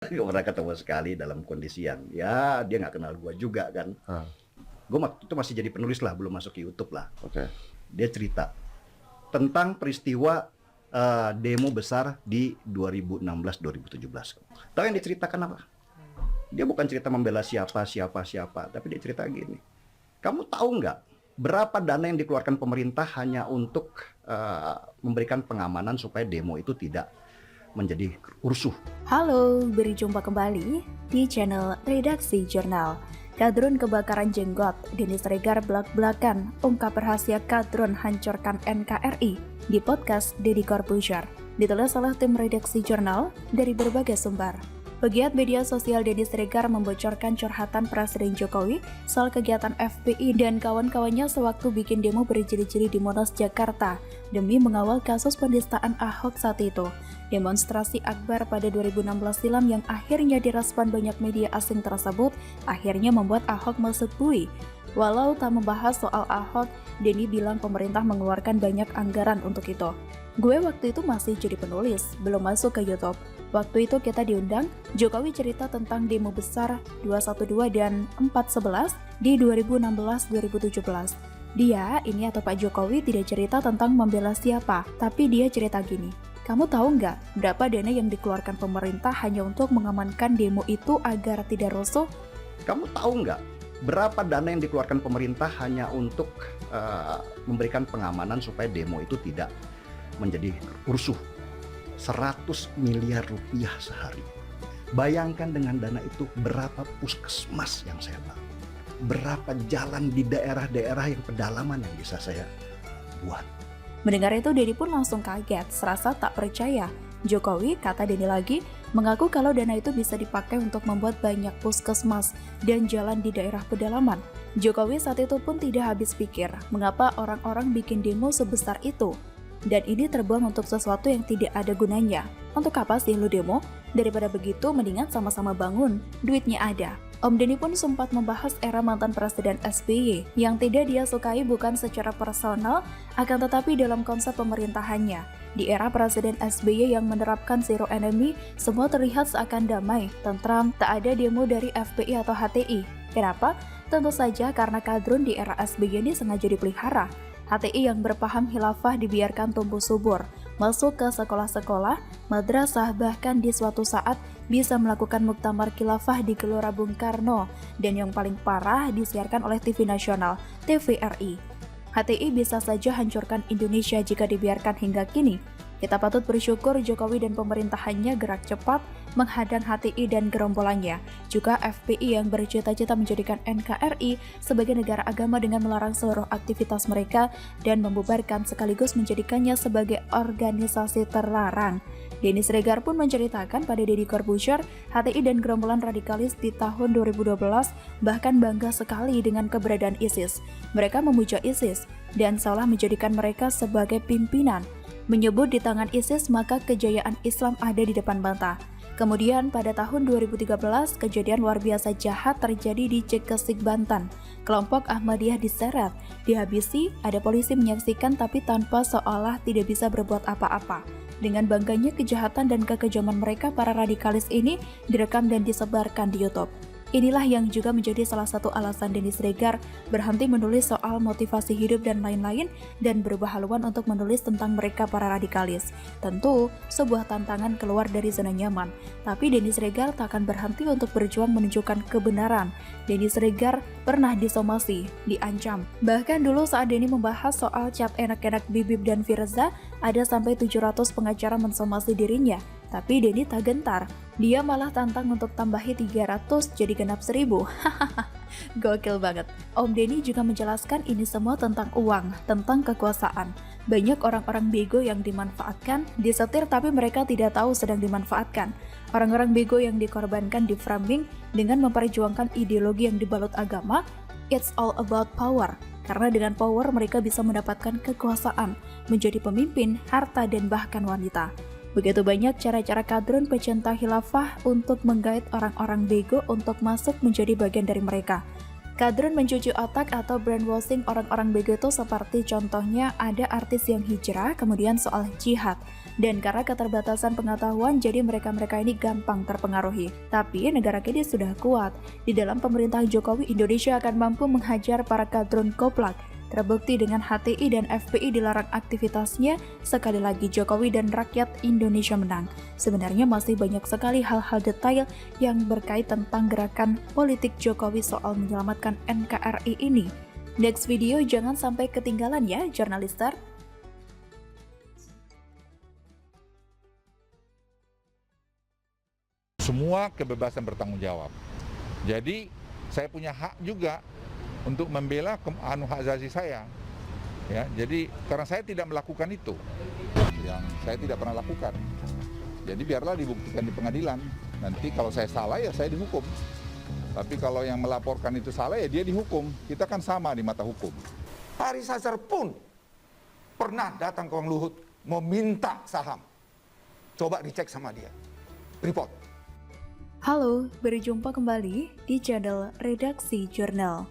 Gak pernah ketemu sekali dalam kondisi yang ya dia nggak kenal gue juga kan. Gue waktu itu masih jadi penulis lah, belum masuk ke YouTube lah. Dia cerita tentang peristiwa demo besar di 2016-2017. Tahu yang diceritakan apa? Dia bukan cerita membela siapa, tapi dia cerita gini. Kamu tahu nggak berapa dana yang dikeluarkan pemerintah hanya untuk memberikan pengamanan supaya demo itu tidak menjadi rusuh? Halo, berjumpa kembali di channel Redaksi Jurnal. Kadrun kebakaran jenggot, Denny Sregar belak-belakan, ungkap rahasia kadrun hancurkan NKRI di podcast Deddy Corbuzier. Ditulis oleh tim Redaksi Jurnal dari berbagai sumber. Pegiat media sosial Denny Sregar membocorkan curhatan Presiden Jokowi soal kegiatan FPI dan kawan-kawannya sewaktu bikin demo berjiri-jiri di Monas, Jakarta demi mengawal kasus penistaan Ahok saat itu. Demonstrasi akbar pada 2016 silam yang akhirnya direspon banyak media asing tersebut akhirnya membuat Ahok masuk bui. Walau tak membahas soal Ahok, Denny bilang pemerintah mengeluarkan banyak anggaran untuk itu. Gue waktu itu masih jadi penulis, belum masuk ke YouTube. Waktu itu kita diundang, Jokowi cerita tentang demo besar 212 dan 411 di 2016-2017. Dia, ini atau Pak Jokowi tidak cerita tentang membela siapa, tapi dia cerita gini. Kamu tahu nggak berapa dana yang dikeluarkan pemerintah hanya untuk mengamankan demo itu agar tidak rusuh? Kamu tahu nggak berapa dana yang dikeluarkan pemerintah hanya untuk memberikan pengamanan supaya demo itu tidak menjadi rusuh? 100 miliar rupiah sehari. Bayangkan dengan dana itu berapa puskesmas yang saya bangun, berapa jalan di daerah-daerah yang pedalaman yang bisa saya buat. Mendengar itu Denny pun langsung kaget, serasa tak percaya. Jokowi, kata Denny lagi, mengaku kalau dana itu bisa dipakai untuk membuat banyak puskesmas dan jalan di daerah pedalaman. Jokowi saat itu pun tidak habis pikir, mengapa orang-orang bikin demo sebesar itu. Dan ini terbuang untuk sesuatu yang tidak ada gunanya. Untuk apa sih lu demo? Daripada begitu, mendingan sama-sama bangun, duitnya ada. Om Denny pun sempat membahas era mantan Presiden SBY, yang tidak dia sukai bukan secara personal, akan tetapi dalam konsep pemerintahannya. Di era Presiden SBY yang menerapkan zero enemy, semua terlihat seakan damai, tentram, tak ada demo dari FPI atau HTI. Kenapa? Tentu saja karena kadrun di era SBY ini sengaja dipelihara. HTI yang berpaham khilafah dibiarkan tumbuh subur, masuk ke sekolah-sekolah, madrasah, bahkan di suatu saat bisa melakukan muktamar khilafah di Gelora Bung Karno, dan yang paling parah disiarkan oleh TV nasional, TVRI. HTI bisa saja hancurkan Indonesia jika dibiarkan hingga kini. Kita patut bersyukur Jokowi dan pemerintahannya gerak cepat menghadang HTI dan gerombolannya, juga FPI yang bercita-cita menjadikan NKRI sebagai negara agama dengan melarang seluruh aktivitas mereka dan membubarkan sekaligus menjadikannya sebagai organisasi terlarang. Denny Sregar pun menceritakan pada Deddy Corbuzier, HTI dan gerombolan radikalis di tahun 2012 bahkan bangga sekali dengan keberadaan ISIS. Mereka memuja ISIS dan seolah menjadikan mereka sebagai pimpinan. Menyebut di tangan ISIS maka kejayaan Islam ada di depan mata. Kemudian pada tahun 2013 kejadian luar biasa jahat terjadi di Cikesik, Banten. Kelompok Ahmadiyah diseret, dihabisi, ada polisi menyaksikan tapi tanpa seolah tidak bisa berbuat apa-apa. Dengan bangganya kejahatan dan kekejaman mereka, para radikalis ini direkam dan disebarkan di YouTube. Inilah yang juga menjadi salah satu alasan Denny Sregar berhenti menulis soal motivasi hidup dan lain-lain dan berubah haluan untuk menulis tentang mereka para radikalis. Tentu, sebuah tantangan keluar dari zona nyaman, tapi Denny Sregar tak akan berhenti untuk berjuang menunjukkan kebenaran. Denny Sregar pernah disomasi, diancam. Bahkan dulu saat Denny membahas soal cap enak-enak Bibip dan Firza, ada sampai 700 pengacara mensomasi dirinya. Tapi Denny tak gentar. Dia malah tantang untuk tambahi 300 jadi genap 1000. Gokil banget. Om Denny juga menjelaskan ini semua tentang uang, tentang kekuasaan. Banyak orang-orang bego yang dimanfaatkan, disetir tapi mereka tidak tahu sedang dimanfaatkan. Orang-orang bego yang dikorbankan di framing dengan memperjuangkan ideologi yang dibalut agama. It's all about power. Karena dengan power mereka bisa mendapatkan kekuasaan, menjadi pemimpin, harta, dan bahkan wanita. Begitu banyak cara-cara kadrun pecinta khilafah untuk menggait orang-orang bego untuk masuk menjadi bagian dari mereka. Kadrun mencuci otak atau brainwashing orang-orang bego itu seperti contohnya ada artis yang hijrah, kemudian soal jihad. Dan karena keterbatasan pengetahuan, jadi mereka-mereka ini gampang terpengaruhi. Tapi negara kita sudah kuat. Di dalam pemerintahan Jokowi, Indonesia akan mampu menghajar para kadrun koplak. Terbukti dengan HTI dan FPI dilarang aktivitasnya, sekali lagi Jokowi dan rakyat Indonesia menang. Sebenarnya masih banyak sekali hal-hal detail yang berkait tentang gerakan politik Jokowi soal menyelamatkan NKRI ini. Next video jangan sampai ketinggalan ya, Jurnalister. Semua kebebasan bertanggung jawab. Jadi saya punya hak juga untuk membela hak asasi saya. Ya, jadi karena saya tidak melakukan itu, yang saya tidak pernah lakukan. Jadi biarlah dibuktikan di pengadilan. Nanti kalau saya salah ya saya dihukum. Tapi kalau yang melaporkan itu salah ya dia dihukum. Kita kan sama di mata hukum. Haris Azhar pun pernah datang ke Bang Luhut mau minta saham. Coba dicek sama dia. Report. Halo, berjumpa kembali di channel Redaksi Jurnal.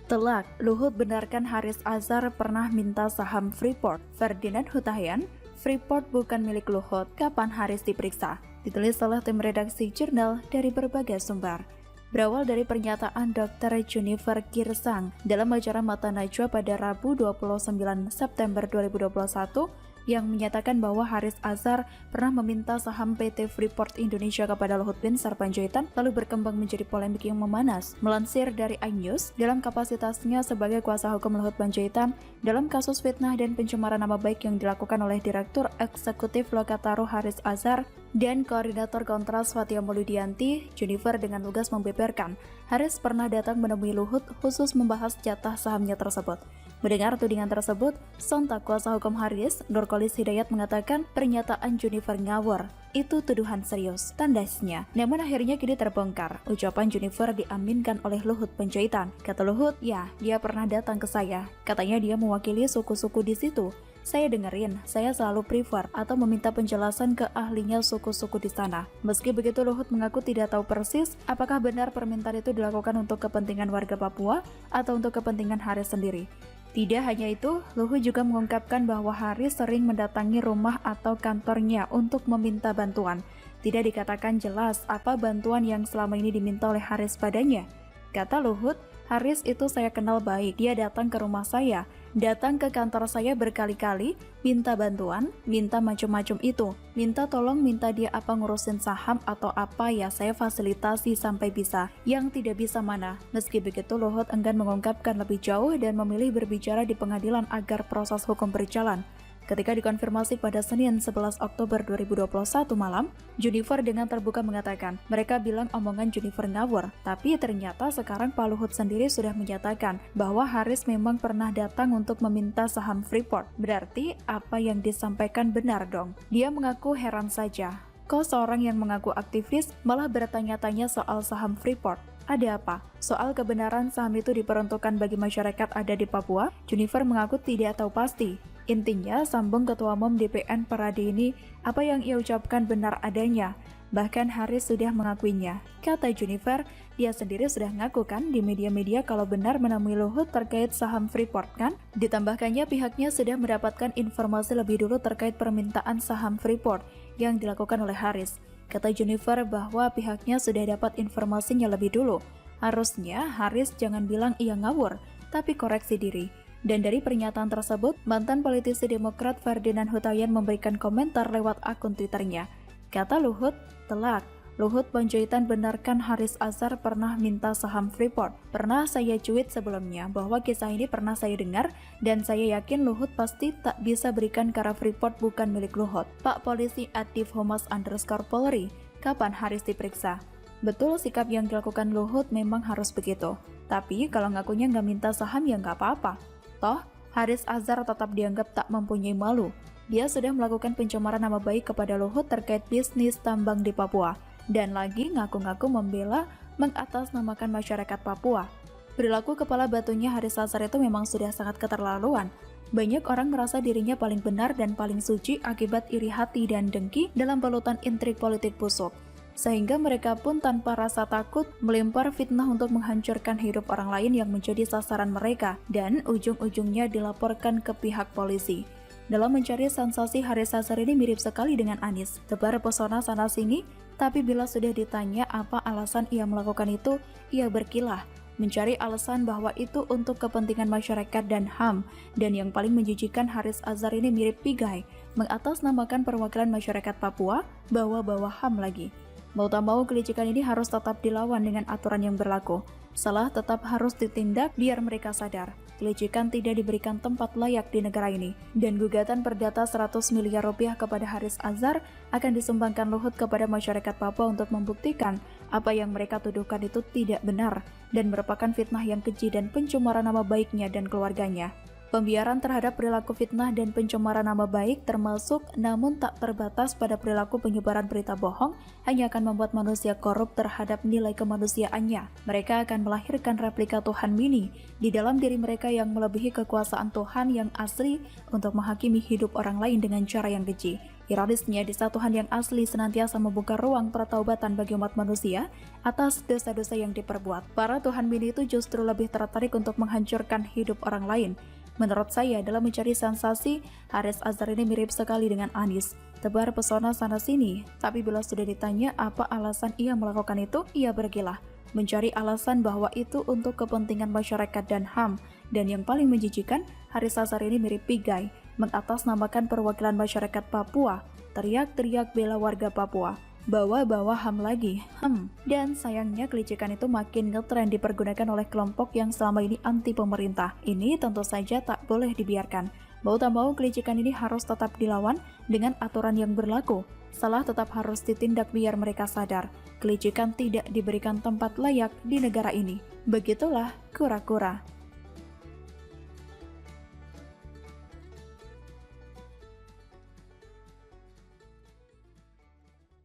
Telak, Luhut benarkan Haris Azhar pernah minta saham Freeport. Ferdinand Hutahian, Freeport bukan milik Luhut, kapan Haris diperiksa? Ditulis oleh tim Redaksi Jurnal dari berbagai sumber. Berawal dari pernyataan Dr. Junifer Girsang dalam acara Mata Najwa pada Rabu 29 September 2021, yang menyatakan bahwa Haris Azhar pernah meminta saham PT Freeport Indonesia kepada Luhut Bin Sarpanjaitan, lalu berkembang menjadi polemik yang memanas. Melansir dari iNews, dalam kapasitasnya sebagai kuasa hukum Luhut Panjaitan dalam kasus fitnah dan pencemaran nama baik yang dilakukan oleh Direktur Eksekutif Lokataru Haris Azhar dan Koordinator Kontras Fatia Maulidiyanti, Junifer dengan lugas membeberkan Haris pernah datang menemui Luhut khusus membahas jatah sahamnya tersebut. Mendengar tudingan tersebut, sontak kuasa hukum Haris, Nurkolis Hidayat mengatakan pernyataan Junifer ngawur. Itu tuduhan serius, tandasnya. Namun akhirnya kini terbongkar. Ucapan Junifer diaminkan oleh Luhut Panjaitan. Kata Luhut, ya, dia pernah datang ke saya. Katanya dia mewakili suku-suku di situ. Saya dengerin, saya selalu prefer atau meminta penjelasan ke ahlinya suku-suku di sana. Meski begitu, Luhut mengaku tidak tahu persis apakah benar permintaan itu dilakukan untuk kepentingan warga Papua atau untuk kepentingan Haris sendiri. Tidak hanya itu, Luhut juga mengungkapkan bahwa Haris sering mendatangi rumah atau kantornya untuk meminta bantuan. Tidak dikatakan jelas apa bantuan yang selama ini diminta oleh Haris padanya. Kata Luhut, Haris itu saya kenal baik, dia datang ke rumah saya, datang ke kantor saya berkali-kali, minta bantuan, minta macam-macam itu, minta tolong, minta dia apa ngurusin saham atau apa ya saya fasilitasi sampai bisa, yang tidak bisa mana. Meski begitu, Luhut enggan mengungkapkan lebih jauh dan memilih berbicara di pengadilan agar proses hukum berjalan. Ketika dikonfirmasi pada Senin 11 Oktober 2021 malam, Junifer dengan terbuka mengatakan, mereka bilang omongan Junifer ngawur, tapi ternyata sekarang Pak Luhut sendiri sudah menyatakan bahwa Haris memang pernah datang untuk meminta saham Freeport. Berarti apa yang disampaikan benar dong? Dia mengaku heran saja. Kok seorang yang mengaku aktivis malah bertanya-tanya soal saham Freeport? Ada apa? Soal kebenaran saham itu diperuntukkan bagi masyarakat ada di Papua, Junifer mengaku tidak tahu pasti. Intinya, sambung Ketua Umum DPN Paradini, apa yang ia ucapkan benar adanya. Bahkan Haris sudah mengakuinya. Kata Junifer, dia sendiri sudah ngaku kan di media-media kalau benar menemui Luhut terkait saham Freeport kan? Ditambahkannya pihaknya sudah mendapatkan informasi lebih dulu terkait permintaan saham Freeport yang dilakukan oleh Haris. Kata Junifer bahwa pihaknya sudah dapat informasinya lebih dulu. Harusnya Haris jangan bilang ia ngawur, tapi koreksi diri. Dan dari pernyataan tersebut, mantan politisi Demokrat Ferdinand Hutahian memberikan komentar lewat akun Twitternya. Kata Luhut, telak. Luhut Panjaitan benarkan Haris Azhar pernah minta saham Freeport. Pernah saya cuit sebelumnya bahwa kisah ini pernah saya dengar dan saya yakin Luhut pasti tak bisa berikan karena Freeport bukan milik Luhut. Pak Polisi @divhumas_polri, kapan Haris diperiksa? Betul sikap yang dilakukan Luhut memang harus begitu. Tapi kalau ngakunya nggak minta saham ya nggak apa-apa. Toh, Haris Azhar tetap dianggap tak mempunyai malu. Dia sudah melakukan pencemaran nama baik kepada Luhut terkait bisnis tambang di Papua. Dan lagi ngaku-ngaku membela mengatasnamakan masyarakat Papua. Perilaku kepala batunya Haris Azhar itu memang sudah sangat keterlaluan. Banyak orang merasa dirinya paling benar dan paling suci akibat iri hati dan dengki dalam balutan intrik politik busuk. Sehingga mereka pun tanpa rasa takut melempar fitnah untuk menghancurkan hidup orang lain yang menjadi sasaran mereka dan ujung-ujungnya dilaporkan ke pihak polisi. Dalam mencari sensasi, Haris Azhar ini mirip sekali dengan Anies, tebar pesona sana-sini, tapi bila sudah ditanya apa alasan ia melakukan itu, ia berkilah, mencari alasan bahwa itu untuk kepentingan masyarakat dan HAM, dan yang paling menjijikan Haris Azhar ini mirip Pigai, mengatasnamakan perwakilan masyarakat Papua, bawa-bawa HAM lagi. Mau tak mau, kelicikan ini harus tetap dilawan dengan aturan yang berlaku. Salah tetap harus ditindak biar mereka sadar. Kelicikan tidak diberikan tempat layak di negara ini. Dan gugatan perdata 100 miliar rupiah kepada Haris Azhar akan disumbangkan Luhut kepada masyarakat Papua untuk membuktikan apa yang mereka tuduhkan itu tidak benar dan merupakan fitnah yang keji dan pencemaran nama baiknya dan keluarganya. Pembiaran terhadap perilaku fitnah dan pencemaran nama baik termasuk namun tak terbatas pada perilaku penyebaran berita bohong hanya akan membuat manusia korup terhadap nilai kemanusiaannya. Mereka akan melahirkan replika Tuhan mini di dalam diri mereka yang melebihi kekuasaan Tuhan yang asli untuk menghakimi hidup orang lain dengan cara yang keji. Ironisnya, di saat Tuhan yang asli senantiasa membuka ruang pertaubatan bagi umat manusia atas dosa-dosa yang diperbuat, para Tuhan mini itu justru lebih tertarik untuk menghancurkan hidup orang lain. Menurut saya, dalam mencari sensasi, Haris Azhar ini mirip sekali dengan Anies. Tebar pesona sana-sini, tapi bila sudah ditanya apa alasan ia melakukan itu, ia bergilah. Mencari alasan bahwa itu untuk kepentingan masyarakat dan HAM. Dan yang paling menjijikan, Haris Azhar ini mirip Pigai, mengatasnamakan perwakilan masyarakat Papua, teriak-teriak bela warga Papua. Bawa-bawa HAM lagi, Dan sayangnya kelicikan itu makin ngetren dipergunakan oleh kelompok yang selama ini anti pemerintah. Ini tentu saja tak boleh dibiarkan. Mau tak mau, kelicikan ini harus tetap dilawan dengan aturan yang berlaku. Salah tetap harus ditindak biar mereka sadar. Kelicikan tidak diberikan tempat layak di negara ini. Begitulah kura-kura.